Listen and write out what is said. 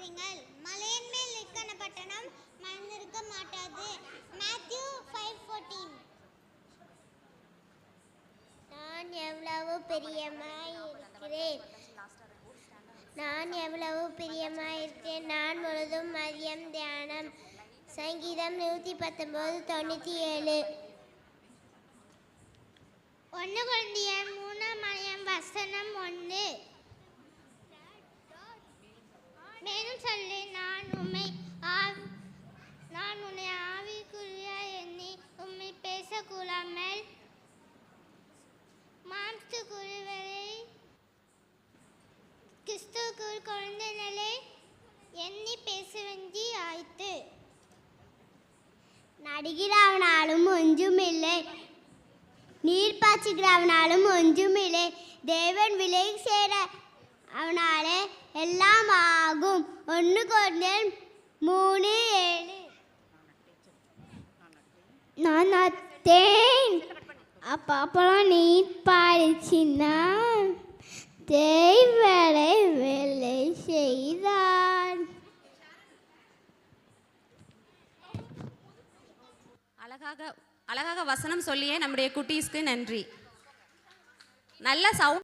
வாசிக்கிறீங்கள். மலையின் மேல் நிற்கிற பட்டணம் மறந்திருக்க மாட்டாது. மேத்யூ 5:14. நான் எவ்வளவு பிரியமாயிருக்கிறேன். நான் முழுதும் மதியம் தியானம். சங்கீதம் 119:97. 1 கொரிந்தியர் 3:1. மேலும் சொல்லி நான் உன்னை ஆவிக்குரிய எண்ணி உம்மை பேசக்கூடாமல் மாம்சக்குரியவரை கிறிஸ்துவுக்குள் குழந்தைகளை எண்ணி பேச வேண்டி ஆயிற்று. நடுகிறவனாலும் ஒன்றுமில்லை, நீர் பாய்ச்சுகிறவனாலும் ஒன்றுமில்லை, தேவன் விலகி சேர அவனாலே எல்லாம் ஆகும். 1 கொரிந்தியர் 3:7. நான் நட்டேன், அப்புறம் நீர் பாய்ச்சினா, தேவனை வேலை செய்தான். அழகாக வசனம் சொல்லியே நம்முடைய குட்டீஸ்க்கு நன்றி. நல்ல சவுண்ட்